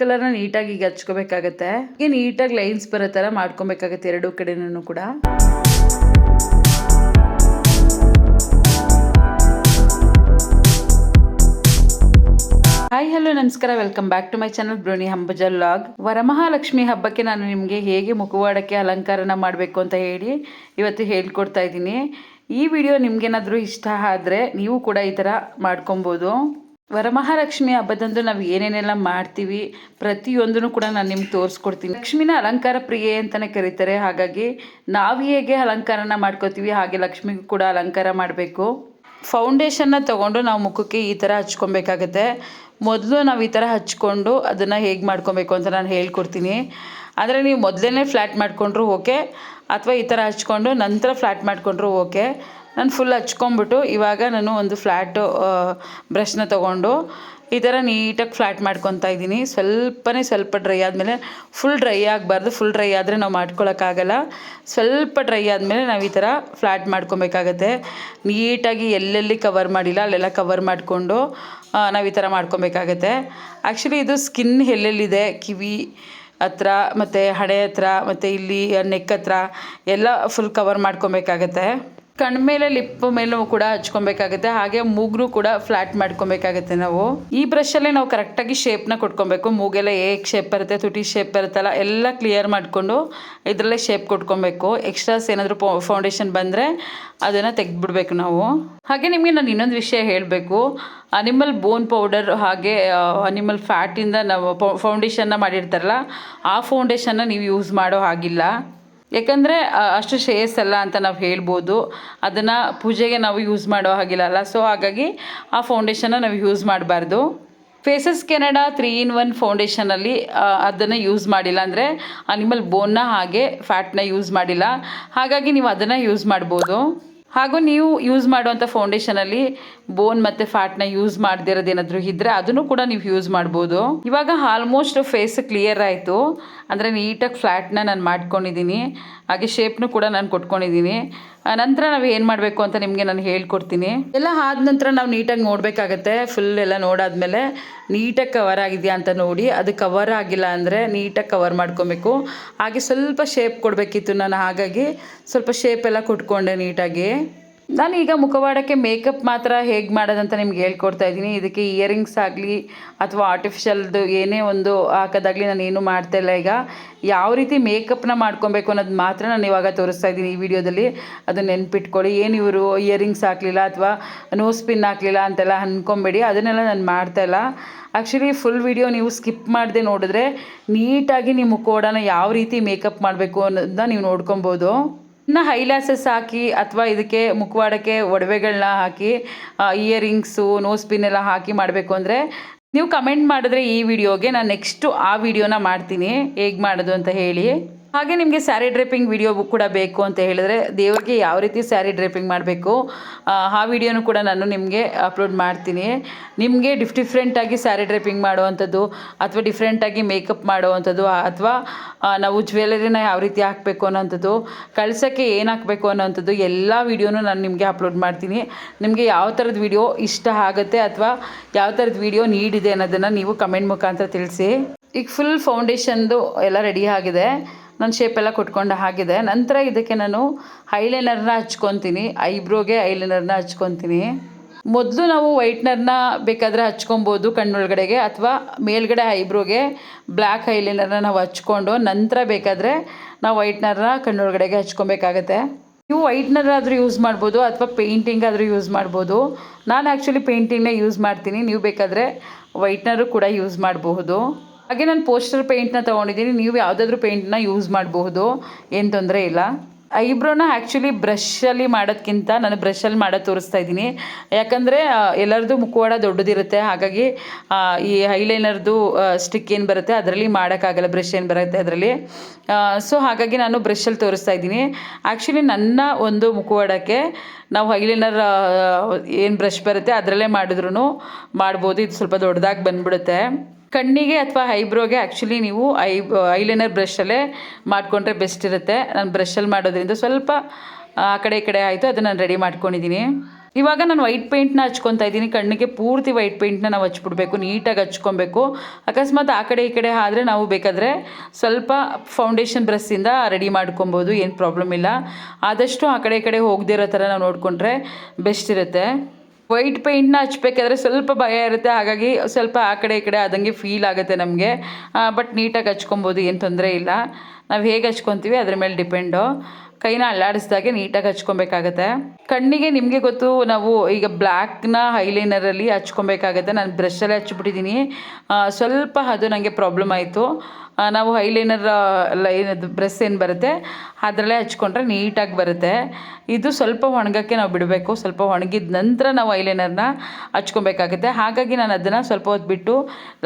ಕಲರ್ನ ನೀಟಾಗಿ ಈಗ ಹಚ್ಕೋಬೇಕಾಗತ್ತೆ. ಹೀಗೆ ನೀಟಾಗಿ ಲೈನ್ಸ್ ಬರೋ ಥರ ಮಾಡ್ಕೊಬೇಕಾಗತ್ತೆ ಎರಡೂ ಕಡೆನೂ ಕೂಡ. ಹಾಯ್ ಹಲೋ ನಮಸ್ಕಾರ, welcome back to my channel ಬ್ರೋನಿ ಅಂಬುಜಾ ವ್ಲಾಗ್. ವರಮಹಾಲಕ್ಷ್ಮಿ ಹಬ್ಬಕ್ಕೆ ನಾನು ನಿಮಗೆ ಹೇಗೆ ಮುಖವಾಡಕ್ಕೆ ಅಲಂಕಾರನ ಮಾಡಬೇಕು ಅಂತ ಹೇಳಿ ಇವತ್ತು ಹೇಳ್ಕೊಡ್ತಾ ಇದ್ದೀನಿ. ಈ ವಿಡಿಯೋ ನಿಮ್ಗೇನಾದರೂ ಇಷ್ಟ ಆದರೆ ನೀವು ಕೂಡ ಈ ಥರ ಮಾಡ್ಕೊಬೋದು. ವರಮಹಾಲಕ್ಷ್ಮಿ ಹಬ್ಬದಂದು ನಾವು ಏನೇನೆಲ್ಲ ಮಾಡ್ತೀವಿ ಪ್ರತಿಯೊಂದನ್ನು ಕೂಡ ನಾನು ನಿಮ್ಗೆ ತೋರಿಸ್ಕೊಡ್ತೀನಿ. ಲಕ್ಷ್ಮಿನ ಅಲಂಕಾರ ಪ್ರಿಯೆ ಅಂತಲೇ ಕರೀತಾರೆ. ಹಾಗಾಗಿ ನಾವು ಹೇಗೆ ಅಲಂಕಾರನ ಮಾಡ್ಕೋತೀವಿ ಹಾಗೆ ಲಕ್ಷ್ಮಿಗೂ ಕೂಡ ಅಲಂಕಾರ ಮಾಡಬೇಕು. ಫೌಂಡೇಶನ್ನ ತೊಗೊಂಡು ನಾವು ಮುಖಕ್ಕೆ ಈ ಥರ ಹಚ್ಕೊಬೇಕಾಗತ್ತೆ. ಮೊದಲು ನಾವು ಈ ಥರ ಹಚ್ಕೊಂಡು ಅದನ್ನು ಹೇಗೆ ಮಾಡ್ಕೊಬೇಕು ಅಂತ ನಾನು ಹೇಳ್ಕೊಡ್ತೀನಿ. ಆದರೆ ನೀವು ಮೊದಲೇ ಫ್ಲ್ಯಾಟ್ ಮಾಡಿಕೊಂಡ್ರು ಓಕೆ, ಅಥವಾ ಈ ಥರ ಹಚ್ಕೊಂಡು ನಂತರ ಫ್ಲ್ಯಾಟ್ ಮಾಡಿಕೊಂಡ್ರು ಓಕೆ. ನಾನು ಫುಲ್ ಹಚ್ಕೊಂಬಿಟ್ಟು ಇವಾಗ ನಾನು ಒಂದು ಫ್ಲ್ಯಾಟು ಬ್ರಷ್ನ ತೊಗೊಂಡು ಈ ಥರ ನೀಟಾಗಿ ಫ್ಲ್ಯಾಟ್ ಮಾಡ್ಕೊತಾ ಇದ್ದೀನಿ. ಸ್ವಲ್ಪ ಡ್ರೈ ಆದಮೇಲೆ, ಫುಲ್ ಡ್ರೈ ಆಗಬಾರ್ದು. ಫುಲ್ ಡ್ರೈ ಆದರೆ ನಾವು ಮಾಡ್ಕೊಳಕ್ಕಾಗಲ್ಲ. ಸ್ವಲ್ಪ ಡ್ರೈ ಆದಮೇಲೆ ನಾವು ಈ ಥರ ಫ್ಲ್ಯಾಟ್ ಮಾಡ್ಕೊಬೇಕಾಗತ್ತೆ. ನೀಟಾಗಿ ಎಲ್ಲೆಲ್ಲಿ ಕವರ್ ಮಾಡಿಲ್ಲ ಅಲ್ಲೆಲ್ಲ ಕವರ್ ಮಾಡಿಕೊಂಡು ನಾವು ಈ ಥರ ಮಾಡ್ಕೊಬೇಕಾಗತ್ತೆ. ಆ್ಯಕ್ಚುಲಿ ಇದು ಸ್ಕಿನ್ ಎಲ್ಲೆಲ್ಲಿದೆ, ಕಿವಿ ಹತ್ರ ಮತ್ತು ಹಣೆ ಹತ್ರ ಮತ್ತು ಇಲ್ಲಿ ನೆಕ್ ಹತ್ರ ಎಲ್ಲ ಫುಲ್ ಕವರ್ ಮಾಡ್ಕೊಬೇಕಾಗತ್ತೆ. ಕಣ್ಮೇಲೆ ಲಿಪ್ ಮೇಲೂ ಕೂಡ ಹಚ್ಕೊಬೇಕಾಗುತ್ತೆ. ಹಾಗೆ ಮೂಗ್ನು ಕೂಡ ಫ್ಲ್ಯಾಟ್ ಮಾಡ್ಕೊಬೇಕಾಗುತ್ತೆ. ನಾವು ಈ ಬ್ರಷಲ್ಲೇ ನಾವು ಕರೆಕ್ಟಾಗಿ ಶೇಪ್ನ ಕೊಟ್ಕೊಬೇಕು. ಮೂಗೆಲ್ಲ ಹೇಗೆ ಶೇಪ್ ಬರುತ್ತೆ, ತುಟಿ ಶೇಪ್ ಬರುತ್ತಲ್ಲ ಎಲ್ಲ ಕ್ಲಿಯರ್ ಮಾಡಿಕೊಂಡು ಇದರಲ್ಲೇ ಶೇಪ್ ಕೊಟ್ಕೊಬೇಕು. ಎಕ್ಸ್ಟ್ರಾಸ್ ಏನಾದರೂ ಫೌಂಡೇಶನ್ ಬಂದರೆ ಅದನ್ನು ತೆಗೆದುಬಿಡ್ಬೇಕು ನಾವು. ಹಾಗೆ ನಿಮಗೆ ನಾನು ಇನ್ನೊಂದು ವಿಷಯ ಹೇಳಬೇಕು. ಅನಿಮಲ್ ಬೋನ್ ಪೌಡರ್ ಹಾಗೆ ಅನಿಮಲ್ ಫ್ಯಾಟಿಂದ ನಾವು ಫೌಂಡೇಶನ್ನ ಮಾಡಿರ್ತಾರಲ್ಲ, ಆ ಫೌಂಡೇಶನ್ನ ನೀವು ಯೂಸ್ ಮಾಡೋ ಹಾಗಿಲ್ಲ. ಯಾಕಂದರೆ ಅಷ್ಟು ಶ್ರೇಯಸ್ಸಲ್ಲ ಅಂತ ನಾವು ಹೇಳ್ಬೋದು. ಅದನ್ನು ಪೂಜೆಗೆ ನಾವು ಯೂಸ್ ಮಾಡೋ ಹಾಗಿಲ್ಲ. ಸೊ ಹಾಗಾಗಿ ಆ ಫೌಂಡೇಶನ್ನ ನಾವು ಯೂಸ್ ಮಾಡಬಾರ್ದು. ಫೇಸಸ್ ಕೆನಡಾ 3-in-1 ಫೌಂಡೇಶನಲ್ಲಿ ಅದನ್ನು ಯೂಸ್ ಮಾಡಿಲ್ಲ, ಅಂದರೆ ಅನಿಮಲ್ ಬೋನ್ನ ಹಾಗೆ ಫ್ಯಾಟ್ನ ಯೂಸ್ ಮಾಡಿಲ್ಲ. ಹಾಗಾಗಿ ನೀವು ಅದನ್ನು ಯೂಸ್ ಮಾಡ್ಬೋದು. ಹಾಗೂ ನೀವು ಯೂಸ್ ಮಾಡುವಂಥ ಫೌಂಡೇಶನಲ್ಲಿ ಬೋನ್ ಮತ್ತು ಫ್ಯಾಟ್ನ ಯೂಸ್ ಮಾಡದಿರೋದೇನಾದರೂ ಇದ್ದರೆ ಅದನ್ನು ಕೂಡ ನೀವು ಯೂಸ್ ಮಾಡ್ಬೋದು. ಇವಾಗ ಆಲ್ಮೋಸ್ಟ್ ಫೇಸ್ ಕ್ಲಿಯರ್ ಆಯಿತು. ಅಂದರೆ ನೀಟಾಗಿ ಫ್ಲ್ಯಾಟ್ನ ನಾನು ಮಾಡ್ಕೊಂಡಿದ್ದೀನಿ. ಹಾಗೆ ಶೇಪ್ನು ಕೂಡ ನಾನು ಕೊಟ್ಕೊಂಡಿದ್ದೀನಿ. ನಂತರ ನಾವು ಏನು ಮಾಡಬೇಕು ಅಂತ ನಿಮಗೆ ನಾನು ಹೇಳ್ಕೊಡ್ತೀನಿ. ಎಲ್ಲ ಆದ ನಂತರ ನಾವು ನೀಟಾಗಿ ನೋಡಬೇಕಾಗತ್ತೆ. ಫುಲ್ ಎಲ್ಲ ನೋಡಾದ್ಮೇಲೆ ನೀಟಾಗಿ ಕವರ್ ಆಗಿದೆಯಾ ಅಂತ ನೋಡಿ. ಅದು ಕವರ್ ಆಗಿಲ್ಲ ಅಂದರೆ ನೀಟಾಗಿ ಕವರ್ ಮಾಡ್ಕೊಬೇಕು. ಹಾಗೆ ಸ್ವಲ್ಪ ಶೇಪ್ ಕೊಡಬೇಕಿತ್ತು ನಾನು, ಹಾಗಾಗಿ ಸ್ವಲ್ಪ ಶೇಪ್ ಎಲ್ಲ ಕೊಟ್ಕೊಂಡೆ ನೀಟಾಗಿ. ನಾನೀಗ ಮುಖವಾಡಕ್ಕೆ ಮೇಕಪ್ ಮಾತ್ರ ಹೇಗೆ ಮಾಡೋದಂತ ನಿಮ್ಗೆ ಹೇಳ್ಕೊಡ್ತಾ ಇದ್ದೀನಿ. ಇದಕ್ಕೆ ಇಯರಿಂಗ್ಸ್ ಆಗಲಿ ಅಥವಾ ಆರ್ಟಿಫಿಷಿಯಲ್ದು ಏನೇ ಒಂದು ಹಾಕೋದಾಗಲಿ ನಾನು ಏನೂ ಮಾಡ್ತಾಯಿಲ್ಲ. ಈಗ ಯಾವ ರೀತಿ ಮೇಕಪ್ನ ಮಾಡ್ಕೊಬೇಕು ಅನ್ನೋದು ಮಾತ್ರ ನಾನು ಇವಾಗ ತೋರಿಸ್ತಾ ಇದ್ದೀನಿ ಈ ವಿಡಿಯೋದಲ್ಲಿ. ಅದನ್ನು ನೆನ್ಪಿಟ್ಕೊಳ್ಳಿ. ಏನು ಇವರು ಇಯರಿಂಗ್ಸ್ ಹಾಕಲಿಲ್ಲ ಅಥವಾ ನೋಸ್ ಪಿನ್ ಹಾಕಲಿಲ್ಲ ಅಂತೆಲ್ಲ ಅಂದ್ಕೊಬೇಡಿ. ಅದನ್ನೆಲ್ಲ ನಾನು ಮಾಡ್ತಾಯಿಲ್ಲ. ಆ್ಯಕ್ಚುಲಿ ಫುಲ್ ವಿಡಿಯೋ ನೀವು ಸ್ಕಿಪ್ ಮಾಡದೆ ನೋಡಿದ್ರೆ ನೀಟಾಗಿ ನಿಮ್ಮ ಮುಖವಾಡನ ಯಾವ ರೀತಿ ಮೇಕಪ್ ಮಾಡಬೇಕು ಅನ್ನೋದನ್ನ ನೀವು ನೋಡ್ಕೊಬೋದು. ಇನ್ನು ಹೈಲ್ಯಾಸಸ್ ಹಾಕಿ ಅಥವಾ ಇದಕ್ಕೆ ಮುಖವಾಡಕ್ಕೆ ಒಡವೆಗಳನ್ನ ಹಾಕಿ ಇಯರಿಂಗ್ಸು ನೋಸ್ ಪಿನ್ ಎಲ್ಲ ಹಾಕಿ ಮಾಡಬೇಕು ಅಂದರೆ ನೀವು ಕಮೆಂಟ್ ಮಾಡಿದ್ರೆ ಈ ವಿಡಿಯೋಗೆ ನಾನು ನೆಕ್ಸ್ಟು ಆ ವಿಡಿಯೋನ ಮಾಡ್ತೀನಿ ಹೇಗೆ ಮಾಡೋದು ಅಂತ ಹೇಳಿ. ಹಾಗೆ ನಿಮಗೆ ಸ್ಯಾರಿ ಡ್ರೇಪಿಂಗ್ ವಿಡಿಯೋ ಕೂಡ ಬೇಕು ಅಂತ ಹೇಳಿದ್ರೆ ದೇವರಿಗೆ ಯಾವ ರೀತಿ ಸ್ಯಾರಿ ಡ್ರೇಪಿಂಗ್ ಮಾಡಬೇಕು ಆ ವಿಡಿಯೋನು ಕೂಡ ನಾನು ನಿಮಗೆ ಅಪ್ಲೋಡ್ ಮಾಡ್ತೀನಿ. ನಿಮಗೆ ಡಿಫ್ರೆಂಟಾಗಿ ಸ್ಯಾರಿ ಡ್ರೇಪಿಂಗ್ ಮಾಡುವಂಥದ್ದು ಅಥವಾ ಡಿಫ್ರೆಂಟಾಗಿ ಮೇಕಪ್ ಮಾಡುವಂಥದ್ದು ಅಥವಾ ನಾವು ಜ್ಯುವೆಲರಿನ ಯಾವ ರೀತಿ ಹಾಕಬೇಕು ಅನ್ನೋಂಥದ್ದು, ಕಳ್ಸೋಕ್ಕೆ ಏನು ಹಾಕಬೇಕು ಅನ್ನೋಂಥದ್ದು ಎಲ್ಲ ವಿಡಿಯೋನು ನಾನು ನಿಮಗೆ ಅಪ್ಲೋಡ್ ಮಾಡ್ತೀನಿ. ನಿಮಗೆ ಯಾವ ಥರದ ವಿಡಿಯೋ ಇಷ್ಟ ಆಗುತ್ತೆ ಅಥವಾ ಯಾವ ಥರದ ವಿಡಿಯೋ ನೀಡಿದೆ ಅನ್ನೋದನ್ನು ನೀವು ಕಮೆಂಟ್ ಮುಖಾಂತರ ತಿಳಿಸಿ. ಈಗ ಫುಲ್ ಫೌಂಡೇಶನ್ದು ಎಲ್ಲ ರೆಡಿ ಆಗಿದೆ. ನಾನು ಶೇಪೆಲ್ಲ ಕೊಟ್ಕೊಂಡು ಆಗಿದೆ. ನಂತರ ಇದಕ್ಕೆ ನಾನು ಐಲೈನರ್ನ ಹಚ್ಕೊತೀನಿ. ಐಬ್ರೋಗೆ ಐಲೈನರ್ನ ಹಚ್ಕೊತೀನಿ. ಮೊದಲು ನಾವು ವೈಟ್ನರ್ನ ಬೇಕಾದರೆ ಹಚ್ಕೊಬೋದು ಕಣ್ಣೊಳಗಡೆಗೆ, ಅಥವಾ ಮೇಲ್ಗಡೆ ಐಬ್ರೋಗೆ ಬ್ಲ್ಯಾಕ್ ಐಲೈನರ್ನ ನಾವು ಹಚ್ಕೊಂಡು ನಂತರ ಬೇಕಾದರೆ ನಾವು ವೈಟ್ನರ್ನ ಕಣ್ಣೊಳಗಡೆಗೆ ಹಚ್ಕೊಬೇಕಾಗತ್ತೆ. ನೀವು ವೈಟ್ನರ್ ಆದರೂ ಯೂಸ್ ಮಾಡ್ಬೋದು ಅಥವಾ ಪೇಂಟಿಂಗ್ ಆದರೂ ಯೂಸ್ ಮಾಡ್ಬೋದು. ನಾನು ಆ್ಯಕ್ಚುಲಿ ಪೇಂಟಿಂಗ್ನೇ ಯೂಸ್ ಮಾಡ್ತೀನಿ. ನೀವು ಬೇಕಾದರೆ ವೈಟ್ನರು ಕೂಡ ಯೂಸ್ ಮಾಡಬಹುದು. ಹಾಗೆ ನಾನು ಪೋಸ್ಟರ್ ಪೇಂಟ್ನ ತೊಗೊಂಡಿದ್ದೀನಿ. ನೀವು ಯಾವುದಾದ್ರೂ ಪೇಂಟ್ನ ಯೂಸ್ ಮಾಡಬಹುದು, ಏನು ತೊಂದರೆ ಇಲ್ಲ. ಐಬ್ರೋನ ಆ್ಯಕ್ಚುಲಿ ಬ್ರಷಲ್ಲಿ ಮಾಡೋದಕ್ಕಿಂತ ನಾನು ಬ್ರಷಲ್ಲಿ ಮಾಡೋದು ತೋರಿಸ್ತಾ ಇದ್ದೀನಿ. ಯಾಕಂದರೆ ಎಲ್ಲರದ್ದು ಮುಖವಾಡ ದೊಡ್ಡದಿರುತ್ತೆ. ಹಾಗಾಗಿ ಈ ಐಲೈನರ್ದು ಸ್ಟಿಕ್ ಏನು ಬರುತ್ತೆ ಅದರಲ್ಲಿ ಮಾಡೋಕ್ಕಾಗಲ್ಲ, ಬ್ರಷ್ ಏನು ಬರುತ್ತೆ ಅದರಲ್ಲಿ. ಸೊ ಹಾಗಾಗಿ ನಾನು ಬ್ರಷಲ್ಲಿ ತೋರಿಸ್ತಾ ಇದ್ದೀನಿ. ಆ್ಯಕ್ಚುಲಿ ನನ್ನ ಒಂದು ಮುಖವಾಡಕ್ಕೆ ನಾವು ಐಲೈನರ್ ಏನು ಬ್ರಷ್ ಬರುತ್ತೆ ಅದರಲ್ಲೇ ಮಾಡಿದ್ರೂ ಮಾಡ್ಬೋದು. ಇದು ಸ್ವಲ್ಪ ದೊಡ್ಡದಾಗಿ ಬಂದುಬಿಡುತ್ತೆ. ಕಣ್ಣಿಗೆ ಅಥವಾ ಐಬ್ರೋಗೆ ಆ್ಯಕ್ಚುಲಿ ನೀವು ಐಲೈನರ್ ಬ್ರಷಲ್ಲೇ ಮಾಡಿಕೊಂಡ್ರೆ ಬೆಸ್ಟ್ ಇರುತ್ತೆ. ನಾನು ಬ್ರಷಲ್ಲಿ ಮಾಡೋದ್ರಿಂದ ಸ್ವಲ್ಪ ಆ ಕಡೆ ಈ ಕಡೆ ಆಯಿತು. ಅದನ್ನು ನಾನು ರೆಡಿ ಮಾಡ್ಕೊಂಡಿದ್ದೀನಿ. ಇವಾಗ ನಾನು ವೈಟ್ ಪೇಂಟ್ನ ಹಚ್ಕೊತಾ ಇದ್ದೀನಿ. ಕಣ್ಣಿಗೆ ಪೂರ್ತಿ ವೈಟ್ ಪೇಂಟ್ನ ನಾವು ಹಚ್ಬಿಡ್ಬೇಕು, ನೀಟಾಗಿ ಹಚ್ಕೊಬೇಕು. ಅಕಸ್ಮಾತ್ ಆ ಕಡೆ ಈ ಕಡೆ ಆದರೆ ನಾವು ಬೇಕಾದರೆ ಸ್ವಲ್ಪ ಫೌಂಡೇಶನ್ ಬ್ರಷ್ಷಿಂದ ರೆಡಿ ಮಾಡ್ಕೊಬೋದು, ಏನು ಪ್ರಾಬ್ಲಮ್ ಇಲ್ಲ. ಆದಷ್ಟು ಆ ಕಡೆ ಈ ಕಡೆ ಹೋಗದಿರೋ ಥರ ನಾವು ನೋಡಿಕೊಂಡ್ರೆ ಬೆಸ್ಟ್ ಇರುತ್ತೆ. ವೈಟ್ ಪೇಂಟ್ನ ಹಚ್ಬೇಕಾದ್ರೆ ಸ್ವಲ್ಪ ಭಯ ಇರುತ್ತೆ, ಹಾಗಾಗಿ ಸ್ವಲ್ಪ ಆ ಕಡೆ ಈ ಕಡೆ ಆದಂಗೆ ಫೀಲ್ ಆಗುತ್ತೆ ನಮಗೆ. ಬಟ್ ನೀಟಾಗಿ ಹಚ್ಕೊಬೋದು, ಏನು ತೊಂದರೆ ಇಲ್ಲ. ನಾವು ಹೇಗೆ ಹಚ್ಕೊತೀವಿ ಅದ್ರ ಮೇಲೆ ಡಿಪೆಂಡು. ಕೈನ ಅಲ್ಲಾಡಿಸ್ದಾಗೆ ನೀಟಾಗಿ ಹಚ್ಕೊಬೇಕಾಗತ್ತೆ. ಕಣ್ಣಿಗೆ ನಿಮಗೆ ಗೊತ್ತು, ನಾವು ಈಗ ಬ್ಲ್ಯಾಕ್ನ ಐಲೈನರಲ್ಲಿ ಹಚ್ಕೊಬೇಕಾಗತ್ತೆ. ನಾನು ಬ್ರಷಲ್ಲೇ ಹಚ್ಚಿಬಿಟ್ಟಿದ್ದೀನಿ. ಸ್ವಲ್ಪ ಅದು ನನಗೆ ಪ್ರಾಬ್ಲಮ್ ಆಯಿತು. ನಾವು ಐಲೈನರ್ ಲೈನದು ಬ್ರಷ್ ಏನು ಬರುತ್ತೆ ಅದರಲ್ಲೇ ಹಚ್ಕೊಂಡ್ರೆ ನೀಟಾಗಿ ಬರುತ್ತೆ. ಇದು ಸ್ವಲ್ಪ ಒಣಗೋಕ್ಕೆ ನಾವು ಬಿಡಬೇಕು. ಸ್ವಲ್ಪ ಒಣಗಿದ ನಂತರ ನಾವು ಐಲೈನರ್ನ ಹಚ್ಕೊಬೇಕಾಗುತ್ತೆ. ಹಾಗಾಗಿ ನಾನು ಅದನ್ನು ಸ್ವಲ್ಪ ಹೊತ್ತು ಬಿಟ್ಟು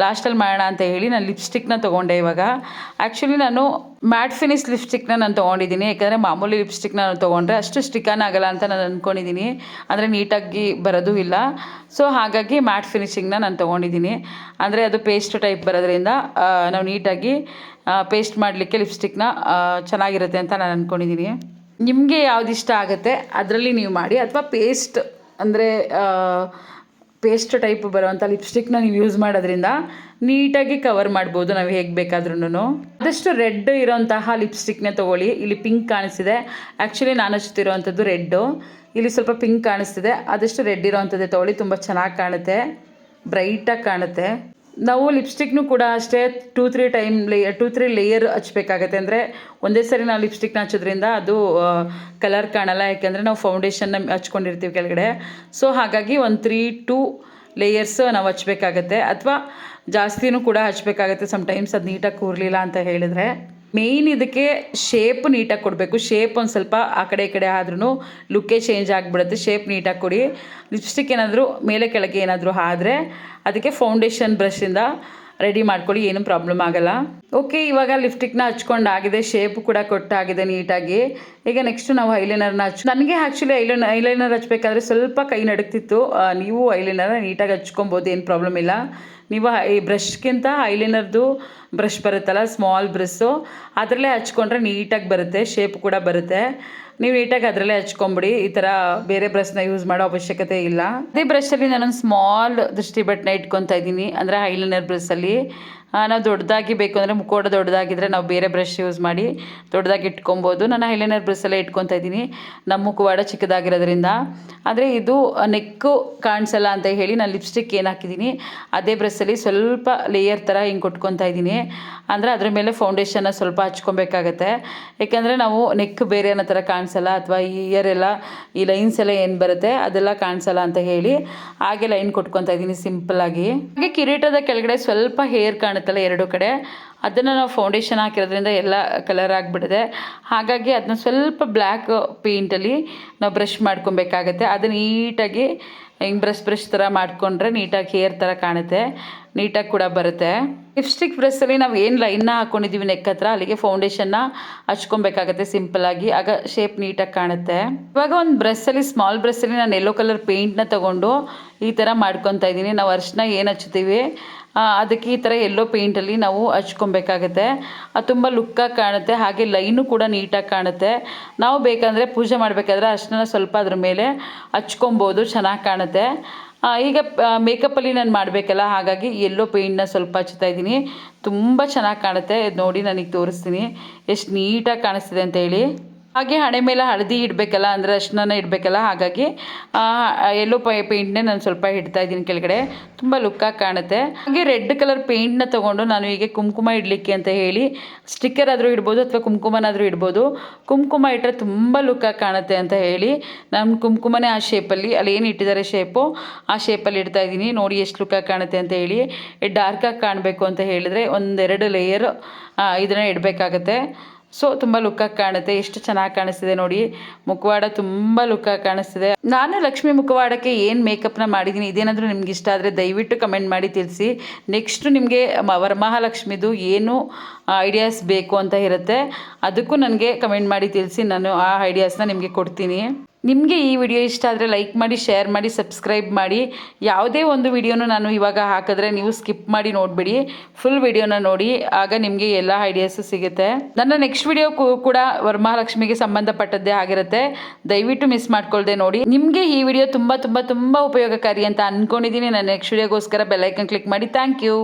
ಲಾಸ್ಟಲ್ಲಿ ಮಾಡೋಣ ಅಂತ ಹೇಳಿ ನಾನು ಲಿಪ್ಸ್ಟಿಕ್ನ ತೊಗೊಂಡೆ. ಇವಾಗ ಆ್ಯಕ್ಚುಲಿ ನಾನು ಮ್ಯಾಟ್ ಫಿನಿಶ್ ಲಿಪ್ಸ್ಟಿಕ್ನ ನಾನು ತೊಗೊಂಡಿದ್ದೀನಿ. ಯಾಕಂದರೆ ಮಾಮೂಲಿ ಲಿಪ್ಸ್ಟಿಕ್ನ ನಾನು ತೊಗೊಂಡ್ರೆ ಅಷ್ಟು ಸ್ಟಿಕಾನ್ ಆಗಲ್ಲ ಅಂತ ನಾನು ಅಂದ್ಕೊಂಡಿದ್ದೀನಿ, ಅಂದರೆ ನೀಟಾಗಿ ಬರೋದು ಇಲ್ಲ. ಸೊ ಹಾಗಾಗಿ ಮ್ಯಾಟ್ ಫಿನಿಶಿಂಗ್ನ ನಾನು ತೊಗೊಂಡಿದ್ದೀನಿ. ಅಂದರೆ ಅದು ಪೇಸ್ಟ್ ಟೈಪ್ ಬರೋದ್ರಿಂದ ನಾವು ನೀಟಾಗಿ ಪೇಸ್ಟ್ ಮಾಡಲಿಕ್ಕೆ ಲಿಪ್ಸ್ಟಿಕ್ನ ಚೆನ್ನಾಗಿರುತ್ತೆ ಅಂತ ನಾನು ಅಂದ್ಕೊಂಡಿದ್ದೀನಿ. ನಿಮಗೆ ಯಾವ್ದು ಇಷ್ಟ ಆಗುತ್ತೆ ಅದರಲ್ಲಿ ನೀವು ಮಾಡಿ, ಅಥವಾ ಪೇಸ್ಟ್ ಅಂದರೆ ಪೇಸ್ಟ್ ಟೈಪ್ ಬರೋವಂಥ ಲಿಪ್ಸ್ಟಿಕ್ನ ನೀವು ಯೂಸ್ ಮಾಡೋದ್ರಿಂದ ನೀಟಾಗಿ ಕವರ್ ಮಾಡ್ಬೋದು ನಾವು ಹೇಗೆ ಬೇಕಾದ್ರೂ. ಆದಷ್ಟು ರೆಡ್ ಇರೋಂತಹ ಲಿಪ್ಸ್ಟಿಕ್ನ ತೊಗೊಳ್ಳಿ. ಇಲ್ಲಿ ಪಿಂಕ್ ಕಾಣಿಸ್ತಿದೆ, ಆ್ಯಕ್ಚುಲಿ ನಾನು ಹಚ್ತಿರೋವಂಥದ್ದು ರೆಡ್ಡು. ಇಲ್ಲಿ ಸ್ವಲ್ಪ ಪಿಂಕ್ ಕಾಣಿಸ್ತಿದೆ, ಆದಷ್ಟು ರೆಡ್ ಇರೋವಂಥದ್ದೇ ತೊಗೊಳ್ಳಿ. ತುಂಬ ಚೆನ್ನಾಗಿ ಕಾಣುತ್ತೆ, ಬ್ರೈಟಾಗಿ ಕಾಣುತ್ತೆ. ನಾವು ಲಿಪ್ಸ್ಟಿಕ್ನು ಕೂಡ ಅಷ್ಟೇ 2-3 ಲೇಯರ್ ಹಚ್ಬೇಕಾಗತ್ತೆ. ಅಂದರೆ ಒಂದೇ ಸರಿ ನಾವು ಲಿಪ್ಸ್ಟಿಕ್ನ ಹಚ್ಚೋದ್ರಿಂದ ಅದು ಕಲರ್ ಕಾಣಲ್ಲ, ಯಾಕೆಂದರೆ ನಾವು ಫೌಂಡೇಶನ್ನ ಹಚ್ಕೊಂಡಿರ್ತೀವಿ ಕೆಳಗಡೆ. ಸೊ ಹಾಗಾಗಿ ಒಂದು 3-2 ಲೇಯರ್ಸ್ ನಾವು ಹಚ್ಬೇಕಾಗತ್ತೆ, ಅಥವಾ ಜಾಸ್ತಿನೂ ಕೂಡ ಹಚ್ಬೇಕಾಗತ್ತೆ. ಸಮ್ಟೈಮ್ಸ್ ಅದು ನೀಟಾಗಿ ಕೂರಲಿಲ್ಲ ಅಂತ ಹೇಳಿದ್ರೆ. ಮೇಯ್ನ್ ಇದಕ್ಕೆ ಶೇಪ್ ನೀಟಾಗಿ ಕೊಡಬೇಕು. ಶೇಪ್ ಒಂದು ಸ್ವಲ್ಪ ಆ ಕಡೆ ಈ ಕಡೆ ಆದ್ರೂ ಲುಕ್ಕೇ ಚೇಂಜ್ ಆಗಿಬಿಡುತ್ತೆ. ಶೇಪ್ ನೀಟಾಗಿ ಕೊಡಿ. ಲಿಪ್ಸ್ಟಿಕ್ ಏನಾದರೂ ಮೇಲೆ ಕೆಳಗೆ ಏನಾದರೂ ಆದರೆ ಅದಕ್ಕೆ ಫೌಂಡೇಶನ್ ಬ್ರಷಿಂದ ರೆಡಿ ಮಾಡ್ಕೊಳ್ಳಿ, ಏನೂ ಪ್ರಾಬ್ಲಮ್ ಆಗಲ್ಲ. ಓಕೆ, ಇವಾಗ ಲಿಪ್ಸ್ಟಿಕ್ನ ಹಚ್ಕೊಂಡಾಗಿದೆ, ಶೇಪ್ ಕೂಡ ಕೊಟ್ಟಾಗಿದೆ ನೀಟಾಗಿ. ಈಗ ನೆಕ್ಸ್ಟು ನಾವು ಐಲೈನರ್ನ ನನಗೆ ಆ್ಯಕ್ಚುಲಿ ಐಲೈನರ್ ಹಚ್ಬೇಕಾದ್ರೆ ಸ್ವಲ್ಪ ಕೈ ನಡುಕ್ತಿತ್ತು. ನೀವು ಐಲೈನರ್ನ ನೀಟಾಗಿ ಹಚ್ಕೊಬೋದು, ಏನು ಪ್ರಾಬ್ಲಮ್ ಇಲ್ಲ. ನೀವು ಈ ಬ್ರಷ್ಗಿಂತ ಐಲೈನರ್ದು ಬ್ರಷ್ ಬರುತ್ತಲ್ಲ, ಸ್ಮಾಲ್ ಬ್ರಷ್ಷು, ಅದರಲ್ಲೇ ಹಚ್ಕೊಂಡ್ರೆ ನೀಟಾಗಿ ಬರುತ್ತೆ, ಶೇಪ್ ಕೂಡ ಬರುತ್ತೆ. ನೀವು ನೀಟಾಗಿ ಅದರಲ್ಲೇ ಹಚ್ಕೊಂಬಿಡಿ. ಈ ಥರ ಬೇರೆ ಬ್ರಷ್ನ ಯೂಸ್ ಮಾಡೋ ಅವಶ್ಯಕತೆ ಇಲ್ಲ. ಅದೇ ಬ್ರಷಲ್ಲಿ ನಾನೊಂದು ಸ್ಮಾಲ್ ದೃಷ್ಟಿ ಬಟ್ಟನ್ನ ಇಟ್ಕೊತಾ ಇದ್ದೀನಿ, ಅಂದರೆ ಐಲೈನರ್ ಬ್ರಷಲ್ಲಿ. ನಾವು ದೊಡ್ಡದಾಗಿ ಬೇಕು ಅಂದರೆ ಮುಖೋಡ ದೊಡ್ಡದಾಗಿದ್ದರೆ ನಾವು ಬೇರೆ ಬ್ರಷ್ ಯೂಸ್ ಮಾಡಿ ದೊಡ್ಡದಾಗಿ ಇಟ್ಕೊಬೋದು. ನಾನು ಐಲೈನರ್ ಬ್ರಷಲ್ಲೇ ಇಟ್ಕೊತಾ ಇದ್ದೀನಿ, ನಮ್ಮ ಮುಖವಾಡ ಚಿಕ್ಕದಾಗಿರೋದ್ರಿಂದ. ಆದರೆ ಇದು ನೆಕ್ಕು ಕಾಣಿಸಲ್ಲ ಅಂತ ಹೇಳಿ ನಾನು ಲಿಪ್ಸ್ಟಿಕ್ ಏನು ಹಾಕಿದ್ದೀನಿ ಅದೇ ಬ್ರಷಲ್ಲಿ ಸ್ವಲ್ಪ ಲೇಯರ್ ಥರ ಹಿಂಗೆ ಕೊಟ್ಕೊತಾ ಇದ್ದೀನಿ. ಅಂದರೆ ಅದ್ರ ಮೇಲೆ ಫೌಂಡೇಶನ್ನ ಸ್ವಲ್ಪ ಹಚ್ಕೊಬೇಕಾಗತ್ತೆ. ಯಾಕೆಂದರೆ ನಾವು ನೆಕ್ ಬೇರೆ ಅನ್ನೋ ಥರ ಕಾಣಿಸಲ್ಲ, ಅಥವಾ ಈ ಇಯರ್ ಎಲ್ಲ ಈ ಲೈನ್ಸ್ ಎಲ್ಲ ಏನು ಬರುತ್ತೆ ಅದೆಲ್ಲ ಕಾಣಿಸಲ್ಲ ಅಂತ ಹೇಳಿ ಹಾಗೆ ಲೈನ್ ಕೊಟ್ಕೊತಾ ಇದ್ದೀನಿ ಸಿಂಪಲ್ಲಾಗಿ. ಹಾಗೆ ಕಿರೀಟದ ಕೆಳಗಡೆ ಸ್ವಲ್ಪ ಹೇರ್ ಕಾಣುತ್ತಲ್ಲ ಎರಡು ಕಡೆ, ಅದನ್ನು ನಾವು ಫೌಂಡೇಶನ್ ಹಾಕಿರೋದ್ರಿಂದ ಎಲ್ಲ ಕಲರ್ ಆಗಿಬಿಟ್ಟಿದೆ. ಹಾಗಾಗಿ ಅದನ್ನ ಸ್ವಲ್ಪ ಬ್ಲ್ಯಾಕ್ ಪೇಂಟಲ್ಲಿ ನಾವು ಬ್ರಷ್ ಮಾಡ್ಕೊಬೇಕಾಗತ್ತೆ. ಅದು ನೀಟಾಗಿ ಹಿಂಗೆ ಬ್ರಷ್ ಥರ ಮಾಡಿಕೊಂಡ್ರೆ ನೀಟಾಗಿ ಹೇರ್ ಥರ ಕಾಣುತ್ತೆ, ನೀಟಾಗಿ ಕೂಡ ಬರುತ್ತೆ. ಲಿಪ್ಸ್ಟಿಕ್ ಬ್ರಷಲ್ಲಿ ನಾವು ಏನು ಲೈನ್ನ ಹಾಕ್ಕೊಂಡಿದ್ದೀವಿ ನೆಕ್ ಹತ್ರ, ಅಲ್ಲಿಗೆ ಫೌಂಡೇಶನ್ನ ಹಚ್ಕೊಬೇಕಾಗತ್ತೆ ಸಿಂಪಲ್ಲಾಗಿ, ಆಗ ಶೇಪ್ ನೀಟಾಗಿ ಕಾಣುತ್ತೆ. ಇವಾಗ ಒಂದು ಬ್ರಷಲ್ಲಿ ಸ್ಮಾಲ್ ಬ್ರಷಲ್ಲಿ ನಾನು ಯೆಲ್ಲೋ ಕಲರ್ ಪೇಂಟ್ನ ತೊಗೊಂಡು ಈ ಥರ ಮಾಡ್ಕೊತಾ ಇದ್ದೀನಿ. ನಾವು ಅರಿಶಿನ ಏನು ಹಚ್ತೀವಿ ಅದಕ್ಕೆ ಈ ಥರ ಯೆಲ್ಲೋ ಪೇಂಟಲ್ಲಿ ನಾವು ಹಚ್ಕೊಬೇಕಾಗತ್ತೆ. ಅದು ತುಂಬ ಲುಕ್ಕಾಗಿ ಕಾಣುತ್ತೆ, ಹಾಗೆ ಲೈನು ಕೂಡ ನೀಟಾಗಿ ಕಾಣುತ್ತೆ. ನಾವು ಬೇಕಂದರೆ ಪೂಜೆ ಮಾಡಬೇಕಾದ್ರೆ ಅರಿಶಿನ ಸ್ವಲ್ಪ ಅದ್ರ ಮೇಲೆ ಹಚ್ಕೊಬೋದು, ಚೆನ್ನಾಗಿ ಕಾಣುತ್ತೆ. ಈಗ ಮೇಕಪ್ಪಲ್ಲಿ ನಾನು ಮಾಡಬೇಕಲ್ಲ, ಹಾಗಾಗಿ ಯೆಲ್ಲೋ ಪೇಂಟ್ನ ಸ್ವಲ್ಪ ಹಚ್ತಾ ಇದ್ದೀನಿ. ತುಂಬ ಚೆನ್ನಾಗಿ ಕಾಣುತ್ತೆ. ಇದು ನೋಡಿ ನನಗೆ ತೋರಿಸ್ತೀನಿ ಎಷ್ಟು ನೀಟಾಗಿ ಕಾಣಿಸ್ತಿದೆ ಅಂತ ಹೇಳಿ. ಹಾಗೆ ಹಣೆ ಮೇಲೆ ಹಳದಿ ಇಡಬೇಕಲ್ಲ, ಅಂದರೆ ಅರಿಶಿನ ಇಡಬೇಕಲ್ಲ, ಹಾಗಾಗಿ ಯೆಲ್ಲೋ ಪೇಂಟ್ನೇ ನಾನು ಸ್ವಲ್ಪ ಇಡ್ತಾ ಇದ್ದೀನಿ ಕೆಳಗಡೆ, ತುಂಬ ಲುಕ್ಕಾಗಿ ಕಾಣುತ್ತೆ. ಹಾಗೆ ರೆಡ್ ಕಲರ್ ಪೇಂಟ್ನ ತೊಗೊಂಡು ನಾನು ಹೀಗೆ ಕುಂಕುಮ ಇಡಲಿಕ್ಕೆ ಅಂತ ಹೇಳಿ ಸ್ಟಿಕ್ಕರ್ ಆದರೂ ಇಡ್ಬೋದು, ಅಥವಾ ಕುಂಕುಮನಾದರೂ ಇಡ್ಬೋದು. ಕುಂಕುಮ ಇಟ್ಟರೆ ತುಂಬ ಲುಕ್ಕಾಗಿ ಕಾಣುತ್ತೆ ಅಂತ ಹೇಳಿ ನಾನು ಕುಂಕುಮನೇ ಆ ಶೇಪಲ್ಲಿ, ಅಲ್ಲಿ ಏನು ಇಟ್ಟಿದ್ದಾರೆ ಶೇಪು ಆ ಶೇಪಲ್ಲಿ ಇಡ್ತಾ ಇದ್ದೀನಿ. ನೋಡಿ ಎಷ್ಟು ಲುಕ್ಕಾಗಿ ಕಾಣುತ್ತೆ ಅಂತ ಹೇಳಿ. ಡಾರ್ಕಾಗಿ ಕಾಣಬೇಕು ಅಂತ ಹೇಳಿದರೆ 1-2 ಲೇಯರ್ ಇದನ್ನು ಇಡಬೇಕಾಗತ್ತೆ. ಸೊ ತುಂಬ ಲುಕ್ಕಾಗಿ ಕಾಣುತ್ತೆ. ಎಷ್ಟು ಚೆನ್ನಾಗಿ ಕಾಣಿಸ್ತಿದೆ ನೋಡಿ, ಮುಖವಾಡ ತುಂಬ ಲುಕ್ಕಾಗಿ ಕಾಣಿಸ್ತಿದೆ. ನಾನು ಲಕ್ಷ್ಮಿ ಮುಖವಾಡಕ್ಕೆ ಏನು ಮೇಕಪ್ನ ಮಾಡಿದ್ದೀನಿ, ಇದೇನಾದರೂ ನಿಮ್ಗೆ ಇಷ್ಟ ಆದರೆ ದಯವಿಟ್ಟು ಕಮೆಂಟ್ ಮಾಡಿ ತಿಳಿಸಿ. ನೆಕ್ಸ್ಟು ನಿಮಗೆ ವರಮಹಾಲಕ್ಷ್ಮಿದು ಏನು ಐಡಿಯಾಸ್ ಬೇಕು ಅಂತ ಇರುತ್ತೆ, ಅದಕ್ಕೂ ನನಗೆ ಕಮೆಂಟ್ ಮಾಡಿ ತಿಳಿಸಿ, ನಾನು ಆ ಐಡಿಯಾಸ್ನ ನಿಮಗೆ ಕೊಡ್ತೀನಿ. ನಿಮಗೆ ಈ ವಿಡಿಯೋ ಇಷ್ಟ ಆದರೆ ಲೈಕ್ ಮಾಡಿ, ಶೇರ್ ಮಾಡಿ, ಸಬ್ಸ್ಕ್ರೈಬ್ ಮಾಡಿ. ಯಾವುದೇ ಒಂದು ವಿಡಿಯೋನು ನಾನು ಇವಾಗ ಹಾಕಿದ್ರೆ ನೀವು ಸ್ಕಿಪ್ ಮಾಡಿ ನೋಡಿಬಿಡಿ, ಫುಲ್ ವಿಡಿಯೋನ ನೋಡಿ, ಆಗ ನಿಮಗೆ ಎಲ್ಲ ಐಡಿಯಾಸು ಸಿಗುತ್ತೆ. ನನ್ನ ನೆಕ್ಸ್ಟ್ ವಿಡಿಯೋ ಕೂಡ ವರಮಹಾಲಕ್ಷ್ಮಿಗೆ ಸಂಬಂಧಪಟ್ಟದ್ದೇ ಆಗಿರುತ್ತೆ. ದಯವಿಟ್ಟು ಮಿಸ್ ಮಾಡ್ಕೊಳ್ದೆ ನೋಡಿ. ನಿಮಗೆ ಈ ವಿಡಿಯೋ ತುಂಬ ತುಂಬ ತುಂಬ ಉಪಯೋಗಕಾರಿ ಅಂತ ಅಂದ್ಕೊಂಡಿದ್ದೀನಿ. ನನ್ನ ನೆಕ್ಸ್ಟ್ ವಿಡಿಯೋಗೋಸ್ಕರ ಬೆಲ್ ಐಕನ್ ಕ್ಲಿಕ್ ಮಾಡಿ. Thank you.